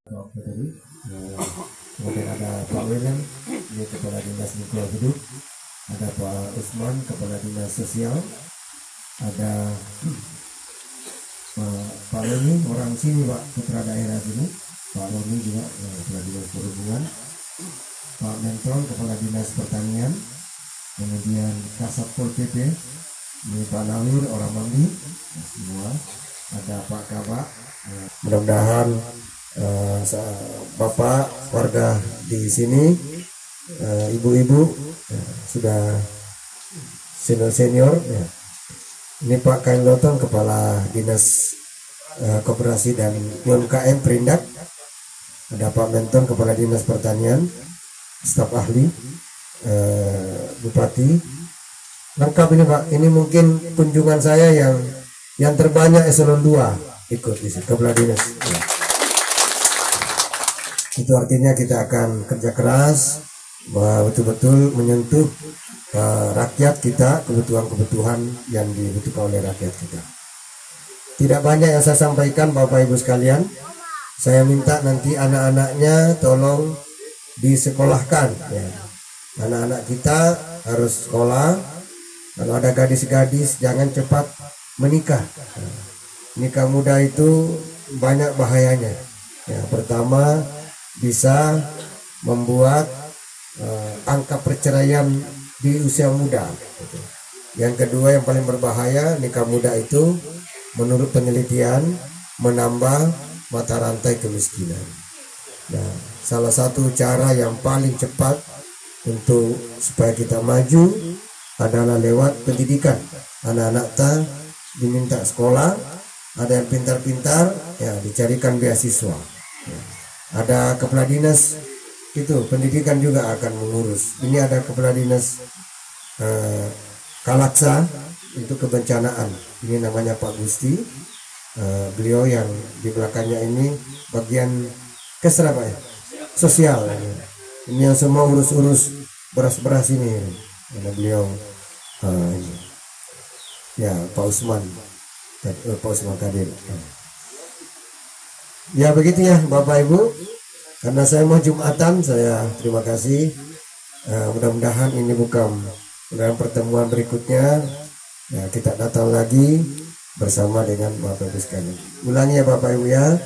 Oke tadi, kemudian ada Pak William, ini Kepala Dinas Lingkungan Hidup, ada Pak Usman, Kepala Dinas Sosial, ada Pak Loni, orang sini Pak, putra daerah sini, Pak Loni juga Kepala Dinas Perhubungan, Pak Mentol, Kepala Dinas Pertanian, kemudian Kasat Pol PP, ini Pak Nawir, orang Mambi, semua, ada Pak Kabak, mudah-mudahan Bapak warga di sini, ibu-ibu sudah senior ya. Ini Pak Kain Lotong, Kepala Dinas Koperasi dan UMKM Perindak, ada Pak Menton, Kepala Dinas Pertanian, staf ahli, Bupati, lengkap ini Pak. Ini mungkin kunjungan saya yang terbanyak eselon 2 ikut di sini, Kepala Dinas ya. Itu artinya kita akan kerja keras bahwa betul-betul menyentuh rakyat kita, kebutuhan-kebutuhan yang dibutuhkan oleh rakyat kita. Tidak banyak yang saya sampaikan Bapak Ibu sekalian. Saya minta nanti anak-anaknya tolong disekolahkan ya. Anak-anak kita harus sekolah. Kalau ada gadis-gadis jangan cepat menikah. Nikah muda itu banyak bahayanya ya. Pertama, bisa membuat angka perceraian di usia muda. Yang kedua yang paling berbahaya, nikah muda itu menurut penelitian menambah mata rantai kemiskinan. Nah, salah satu cara yang paling cepat untuk supaya kita maju adalah lewat pendidikan. Anak-anak kita diminta sekolah, ada yang pintar-pintar ya dicarikan beasiswa. Ada kepala dinas itu pendidikan juga akan mengurus. Ini ada kepala dinas Kalaksa itu kebencanaan. Ini namanya Pak Gusti. Beliau yang di belakangnya ini bagian kesra Pak ya? Sosial. Ini yang semua urus-urus beras-beras ini. Ada beliau ini. Ya Pak Usman. Pak Usman Kadir. Ya begitu ya Bapak Ibu, karena saya mau Jumatan, saya terima kasih. Mudah-mudahan ini bukan dalam pertemuan berikutnya ya, kita datang lagi bersama dengan Bapak Ibu sekalian. Ulangi ya Bapak Ibu ya,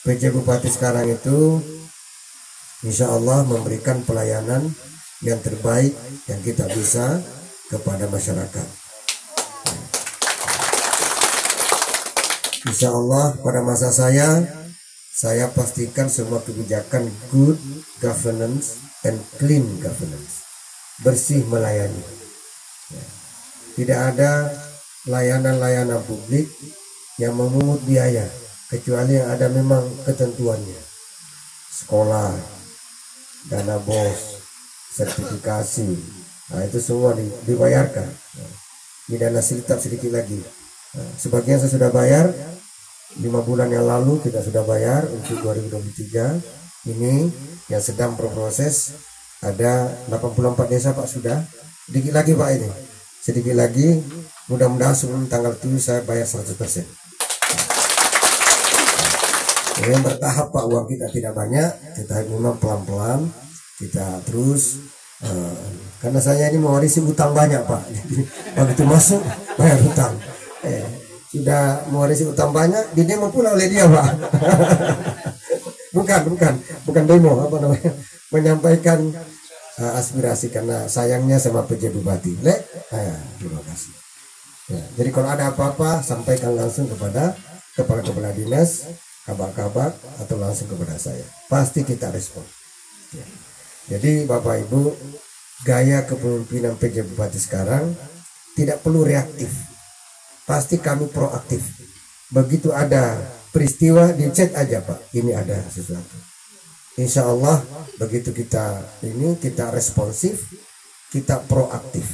PJ Bupati sekarang itu insya Allah memberikan pelayanan yang terbaik yang kita bisa kepada masyarakat. Insya Allah pada masa saya pastikan semua kebijakan good governance and clean governance, bersih melayani. Tidak ada layanan-layanan publik yang memungut biaya kecuali yang ada memang ketentuannya. Sekolah, dana BOS, sertifikasi, nah itu semua dibayarkan. Ini dana siltap sedikit lagi. Sebagian saya sudah bayar 5 bulan yang lalu, kita sudah bayar untuk 2023. Ini yang sedang berproses, ada 84 desa Pak sudah. Sedikit lagi Pak, ini sedikit lagi, mudah-mudahan sebelum tanggal 7 saya bayar 100%. Yang bertahap Pak, uang kita tidak banyak, kita memang pelan-pelan, kita terus karena saya ini mewarisi utang banyak Pak. Jadi begitu masuk bayar utang. Sudah mewarisi utang banyak, di demo pula oleh dia Pak. bukan demo, apa namanya, menyampaikan aspirasi karena sayangnya sama PJ Bupati. Terima kasih. Ya, jadi kalau ada apa-apa sampaikan langsung kepada kepala dinas, kabak-kabak atau langsung kepada saya. Pasti kita respon. Ya. Jadi Bapak Ibu, gaya kepemimpinan PJ Bupati sekarang tidak perlu reaktif. Pasti kami proaktif. Begitu ada peristiwa dicek aja Pak, ini ada sesuatu. Insya Allah begitu kita responsif, kita proaktif.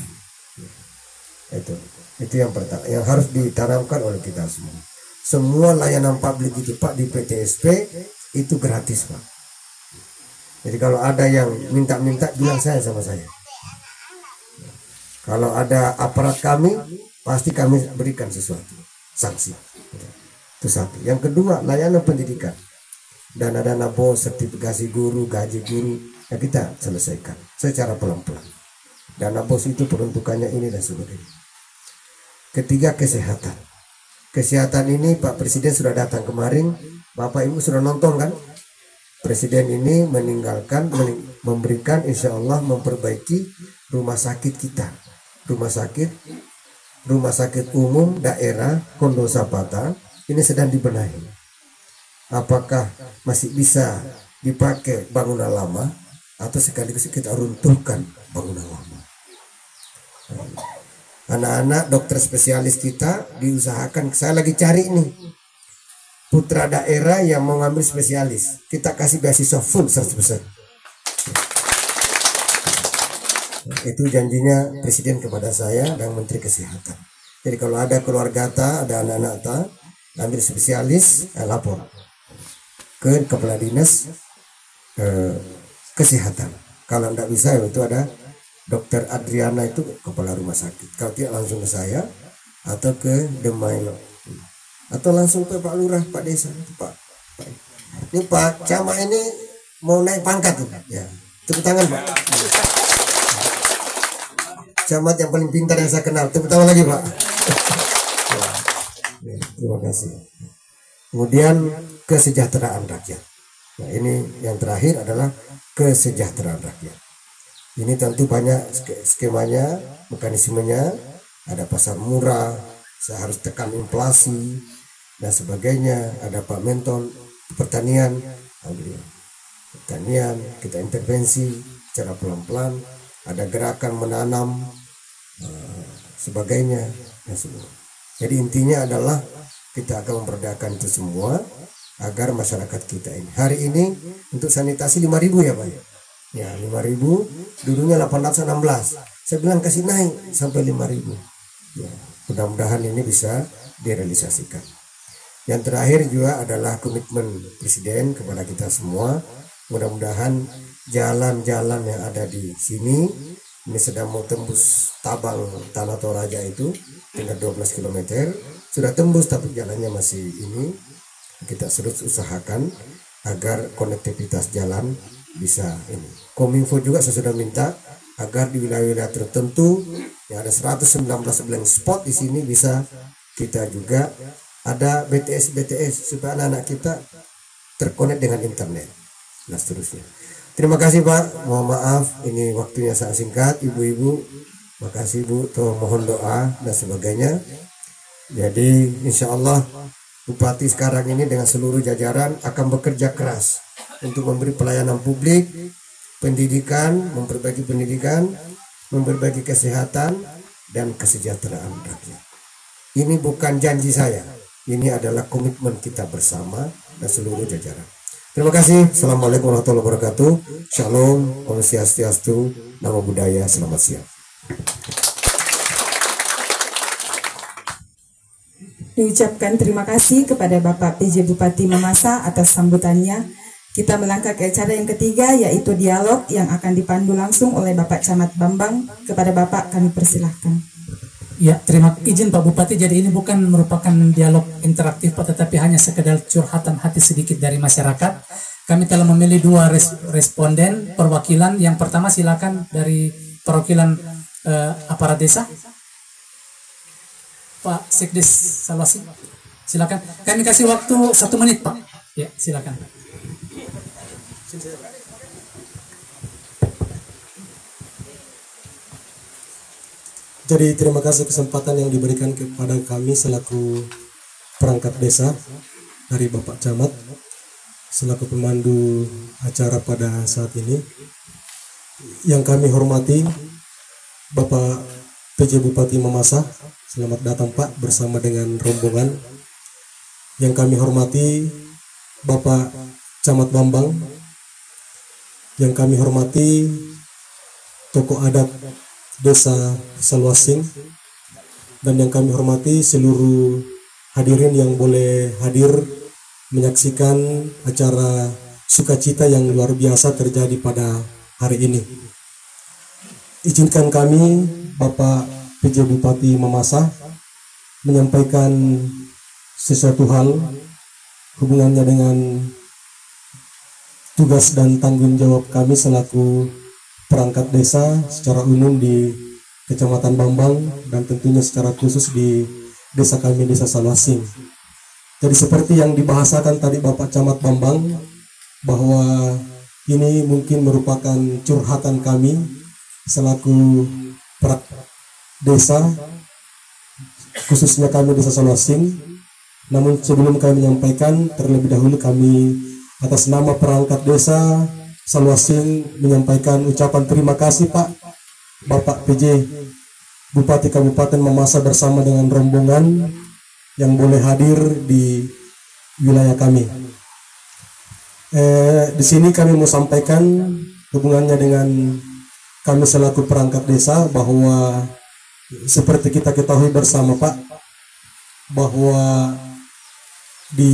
Itu yang pertama, yang harus ditanamkan oleh kita semua. Semua layanan publik itu Pak di PTSP itu gratis Pak. Jadi kalau ada yang minta-minta bilang sama saya. Kalau ada aparat kami, pasti kami berikan sesuatu, sanksi. Itu satu. Yang kedua, layanan pendidikan. dana-dana bos, sertifikasi guru, gaji guru, ya kita selesaikan secara pelan-pelan. Dana bos itu peruntukannya ini dan sebagainya. Ketiga, kesehatan. Kesehatan ini Pak Presiden sudah datang kemarin, Bapak Ibu sudah nonton kan? Presiden ini memberikan insya Allah memperbaiki rumah sakit kita. Rumah sakit umum daerah Kondo Sapata ini sedang dibenahi. Apakah masih bisa dipakai bangunan lama atau sekaligus kita runtuhkan bangunan lama? Anak-anak dokter spesialis kita diusahakan, saya lagi cari nih putra daerah yang mau ngambil spesialis, kita kasih beasiswa full 100%. Itu janjinya Presiden kepada saya dan Menteri Kesehatan. Jadi kalau ada keluarga ada anak-anak ambil spesialis, lapor ke Kepala Dinas Kesehatan. Kalau tidak bisa itu ada Dokter Adriana, itu kepala rumah sakit. Kalau tidak langsung ke saya atau ke Demailo atau langsung ke Pak Lurah, Pak Desa, Pak. Ini Pak Camat ini mau naik pangkat ya. Tepuk tangan Pak. Camat yang paling pintar yang saya kenal. Tepuk tangan lagi Pak. Terima kasih. Kemudian kesejahteraan rakyat. Nah ini yang terakhir adalah kesejahteraan rakyat. Ini tentu banyak skemanya, mekanismenya, ada pasar murah, saya harus tekan inflasi dan sebagainya. Ada Pak Menton pertanian, kita intervensi secara pelan-pelan, ada gerakan menanam sebagainya dan semua. Jadi intinya adalah kita akan memperdayakan itu semua agar masyarakat kita ini. Hari ini untuk sanitasi 5.000 ya Pak. Ya 5.000, dulunya 816. Saya bilang kasih naik sampai 5.000. Ya, mudah-mudahan ini bisa direalisasikan. Yang terakhir juga adalah komitmen Presiden kepada kita semua. Mudah-mudahan jalan-jalan yang ada di sini ini sedang mau tembus Tabang Tanah Toraja itu tinggal 12 km. Sudah tembus tapi jalannya masih ini. Kita terus usahakan agar konektivitas jalan bisa ini. Kominfo juga saya sudah minta agar di wilayah-wilayah tertentu yang ada 119 blank spot di sini bisa kita juga ada BTS supaya anak-anak kita terkonek dengan internet dan seterusnya. Terima kasih Pak, mohon maaf ini waktunya sangat singkat. Ibu-ibu, makasih Bu, mohon doa dan sebagainya. Jadi insya Allah Bupati sekarang ini dengan seluruh jajaran akan bekerja keras untuk memberi pelayanan publik, pendidikan, memperbaiki pendidikan, memperbaiki kesehatan dan kesejahteraan rakyat. Ini bukan janji saya, ini adalah komitmen kita bersama dan seluruh jajaran. Terima kasih. Assalamualaikum warahmatullahi wabarakatuh. Shalom, Om Swastiastu, Namo Buddhaya, selamat siang. Diucapkan terima kasih kepada Bapak PJ Bupati Mamasa atas sambutannya. Kita melangkah ke acara yang ketiga, yaitu dialog yang akan dipandu langsung oleh Bapak Camat Bambang. Kepada Bapak kami persilahkan. Ya, terima izin Pak Bupati. Jadi ini bukan merupakan dialog interaktif Pak, tetapi hanya sekedar curhatan hati sedikit dari masyarakat. Kami telah memilih dua responden perwakilan. Yang pertama silakan dari perwakilan aparat desa. Pak Sekdes Salwasi, silakan. Kami kasih waktu 1 menit Pak. Ya, silakan. Jadi terima kasih kesempatan yang diberikan kepada kami selaku perangkat desa dari Bapak Camat selaku pemandu acara pada saat ini. Yang kami hormati Bapak PJ Bupati Mamasa, selamat datang Pak bersama dengan rombongan. Yang kami hormati Bapak Camat Bambang, yang kami hormati tokoh adat Desa Salwasing, dan yang kami hormati seluruh hadirin yang boleh hadir menyaksikan acara sukacita yang luar biasa terjadi pada hari ini. Izinkan kami Bapak PJ Bupati Mamasa menyampaikan sesuatu hal hubungannya dengan tugas dan tanggung jawab kami selaku perangkat desa secara umum di Kecamatan Bambang dan tentunya secara khusus di desa kami, Desa Salwasing. Jadi seperti yang dibahasakan tadi Bapak Camat Bambang, bahwa ini mungkin merupakan curhatan kami selaku perangkat desa, khususnya kami Desa Salwasing. Namun sebelum kami menyampaikan, terlebih dahulu kami atas nama perangkat desa Salwasing menyampaikan ucapan terima kasih Pak Bapak PJ Bupati Kabupaten Mamasa bersama dengan rombongan yang boleh hadir di wilayah kami. Di sini kami mau sampaikan hubungannya dengan kami selaku perangkat desa, bahwa seperti kita ketahui bersama Pak, bahwa di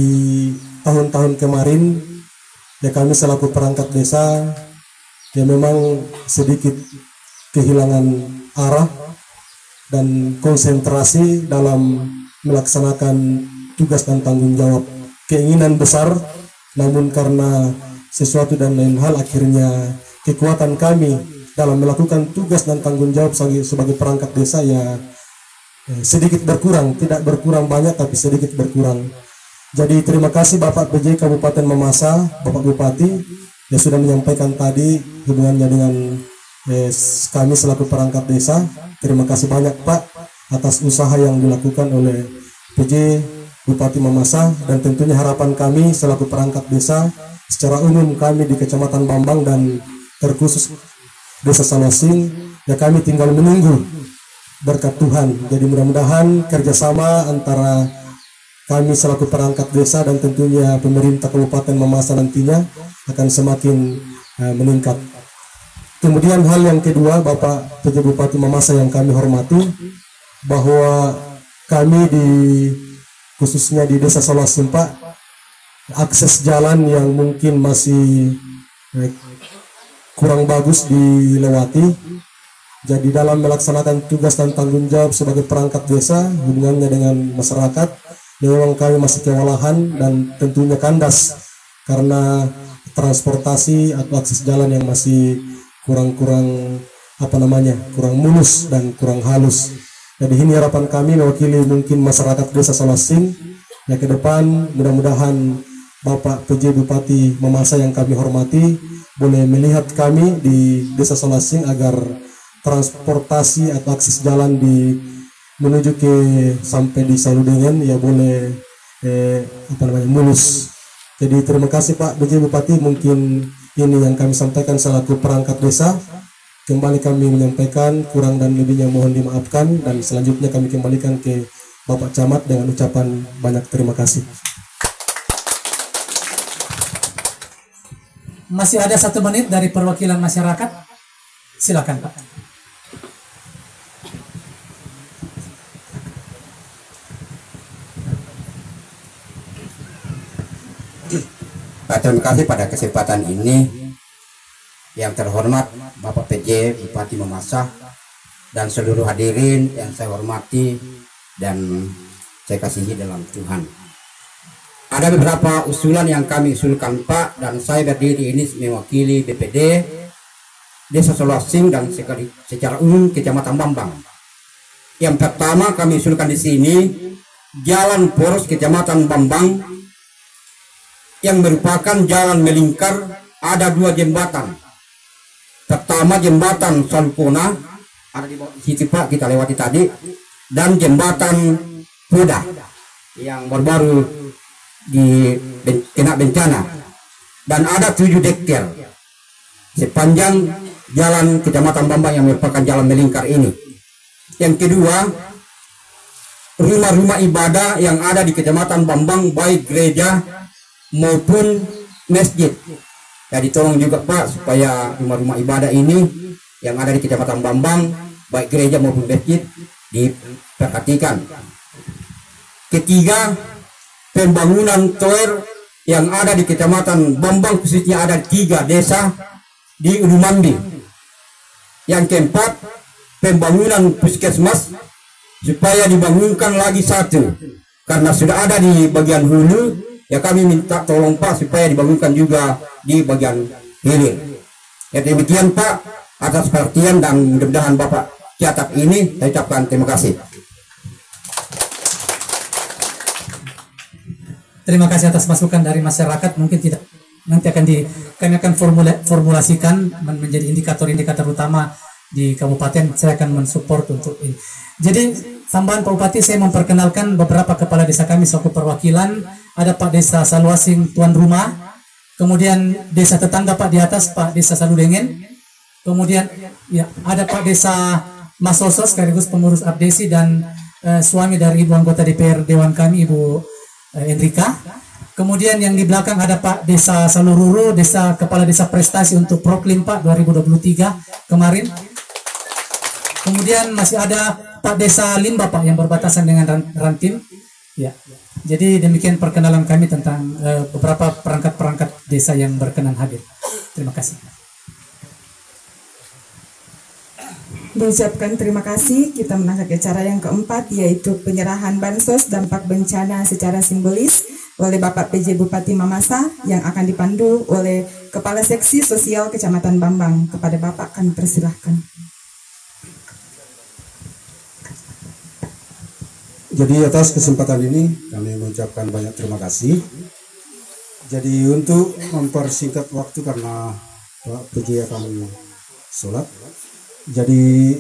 tahun-tahun kemarin ya kami selaku perangkat desa ya memang sedikit kehilangan arah dan konsentrasi dalam melaksanakan tugas dan tanggung jawab. Keinginan besar, namun karena sesuatu dan lain hal akhirnya kekuatan kami dalam melakukan tugas dan tanggung jawab sebagai perangkat desa ya sedikit berkurang, tidak berkurang banyak tapi sedikit berkurang. Jadi terima kasih Bapak PJ Kabupaten Mamasa, Bapak Bupati yang sudah menyampaikan tadi hubungannya dengan kami selaku perangkat desa. Terima kasih banyak Pak atas usaha yang dilakukan oleh PJ Bupati Mamasa, dan tentunya harapan kami selaku perangkat desa secara umum kami di Kecamatan Bambang dan terkhusus Desa Salwasing ya kami tinggal menunggu berkat Tuhan. Jadi mudah-mudahan kerjasama antara kami selaku perangkat desa dan tentunya pemerintah Kabupaten Mamasa nantinya akan semakin meningkat. Kemudian hal yang kedua, Bapak PJ Bupati Mamasa yang kami hormati, bahwa kami khususnya di Desa Salwasing Pak, akses jalan yang mungkin masih kurang bagus dilewati. Jadi dalam melaksanakan tugas dan tanggung jawab sebagai perangkat desa hubungannya dengan masyarakat, memang kami masih kewalahan dan tentunya kandas karena transportasi atau akses jalan yang masih kurang mulus dan kurang halus. Jadi ini harapan kami mewakili mungkin masyarakat Desa Salwasing ya ke depan, mudah-mudahan Bapak PJ Bupati Mamasa yang kami hormati boleh melihat kami di Desa Salwasing agar transportasi atau akses jalan menuju ke sampai di Saludengen ya boleh mulus. Jadi terima kasih Pak PJ Bupati, mungkin ini yang kami sampaikan selaku perangkat desa. Kembali kami menyampaikan, kurang dan lebihnya mohon dimaafkan, dan selanjutnya kami kembalikan ke Bapak Camat dengan ucapan banyak terima kasih. Masih ada 1 menit dari perwakilan masyarakat. Silakan Pak. Terima kasih pada kesempatan ini. Yang terhormat Bapak PJ Bupati Mamasa dan seluruh hadirin yang saya hormati dan saya kasihi dalam Tuhan. Ada beberapa usulan yang kami usulkan Pak, dan saya berdiri ini mewakili BPD Desa Salwasing dan secara umum Kecamatan Bambang. Yang pertama kami usulkan di sini jalan poros Kecamatan Bambang yang merupakan jalan melingkar, ada 2 jembatan. Pertama jembatan Salukona ada di bawah situ Pak, kita lewati tadi, dan jembatan Puda yang baru-baru kena bencana, dan ada 7 dektel sepanjang jalan Kecamatan Bambang yang merupakan jalan melingkar ini. Yang kedua, rumah-rumah ibadah yang ada di Kecamatan Bambang, baik gereja maupun masjid. Jadi tolong juga Pak supaya rumah-rumah ibadah ini yang ada di Kecamatan Bambang, baik gereja maupun masjid, diperhatikan. Ketiga, pembangunan tower yang ada di Kecamatan Bambang, khususnya ada 3 desa di Ulumandi. Yang keempat, pembangunan puskesmas supaya dibangunkan lagi 1, karena sudah ada di bagian hulu. Ya kami minta tolong Pak supaya dibangunkan juga di bagian hilir. Ya demikian Pak, atas perhatian dan mudah-mudahan Bapak catat ini. Saya ucapkan terima kasih. Terima kasih atas masukan dari masyarakat. Mungkin tidak nanti kami akan formulasikan menjadi indikator-indikator utama di kabupaten. Saya akan mensupport untuk ini. Jadi tambahan Pak Bupati, saya memperkenalkan beberapa kepala desa kami selaku perwakilan. Ada Pak Desa Saluasing tuan rumah, kemudian desa tetangga Pak di atas Pak Desa Saludengen, kemudian ya ada Pak Desa Masoso sekaligus pengurus abdesi dan suami dari ibu anggota DPR Dewan kami Ibu Enrika. Kemudian yang di belakang ada Pak Desa Salururu, kepala desa prestasi untuk Proklim Pak 2023 kemarin. Kemudian masih ada Pak Desa Limba Pak yang berbatasan dengan Rantim. Ya. Jadi demikian perkenalan kami tentang beberapa perangkat-perangkat desa yang berkenan hadir. Terima kasih. Diucapkan terima kasih, kita menangkap acara yang keempat, yaitu penyerahan bansos dampak bencana secara simbolis oleh Bapak PJ Bupati Mamasa yang akan dipandu oleh Kepala Seksi Sosial Kecamatan Bambang. Kepada Bapak kami persilahkan. Jadi atas kesempatan ini kami mengucapkan banyak terima kasih. Jadi untuk mempersingkat waktu karena Pak PJ akan sholat. Jadi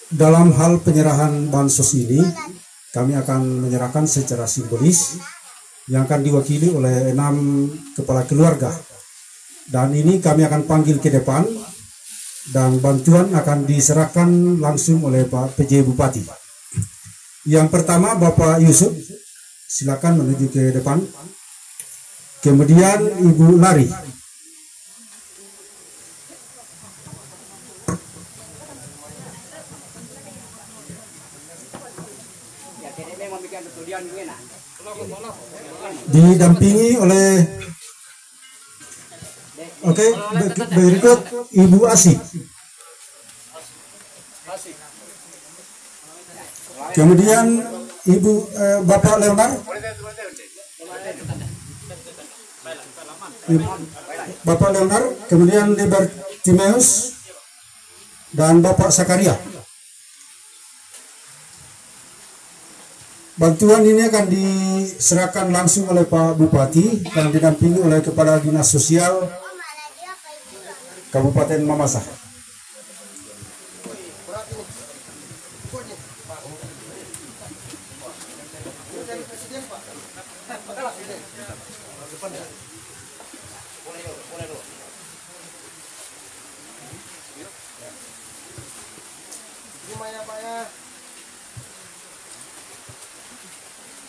dalam hal penyerahan bansos ini kami akan menyerahkan secara simbolis yang akan diwakili oleh 6 kepala keluarga. Dan ini kami akan panggil ke depan dan bantuan akan diserahkan langsung oleh Pak PJ Bupati. Yang pertama Bapak Yusuf, silakan menuju ke depan. Kemudian Ibu Lari. Didampingi oleh berikut Ibu Asi. Kemudian Bapak Leonard. Bapak Leonard, kemudian Libertimeus dan Bapak Sakaria. Bantuan ini akan diserahkan langsung oleh Pak Bupati dan didampingi oleh Kepala Dinas Sosial Kabupaten Mamasa.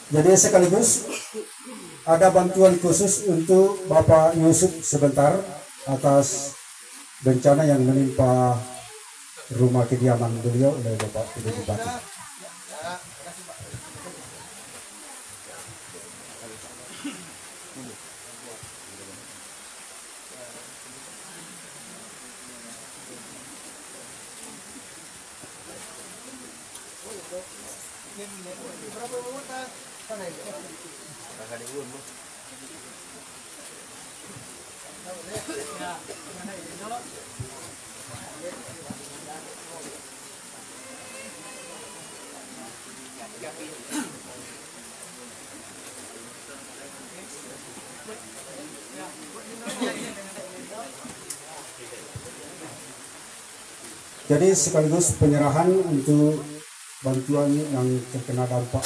Jadi sekaligus ada bantuan khusus untuk Bapak Yusuf sebentar atas bencana yang menimpa rumah kediaman beliau oleh Bapak PJ Bupati. Jadi sekaligus penyerahan untuk bantuan yang terkena dampak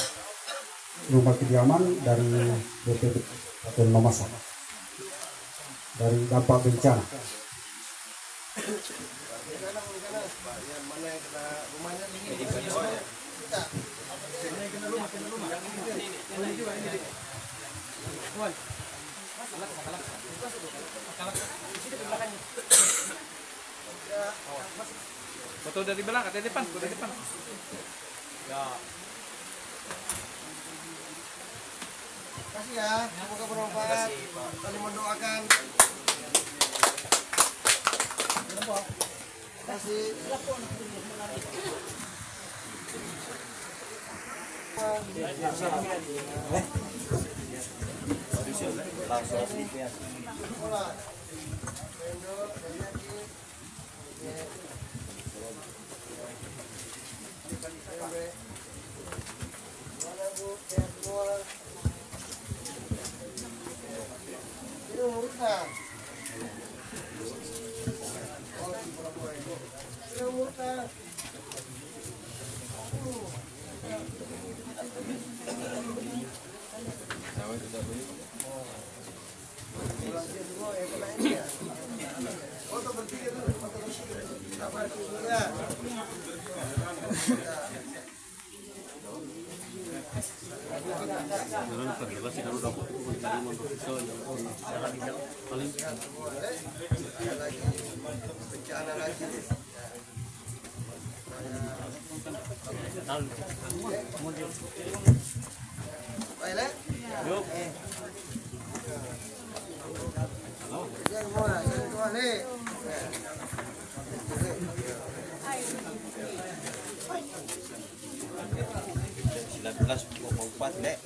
rumah kediaman dari BPD Kabupaten Mamasa dari dampak bencana. Foto dari belakang, dari depan, dari depan. Ya. Kasih ya, semoga bermanfaat. Saling mendoakan. Kasih. Belas mau 4 lek.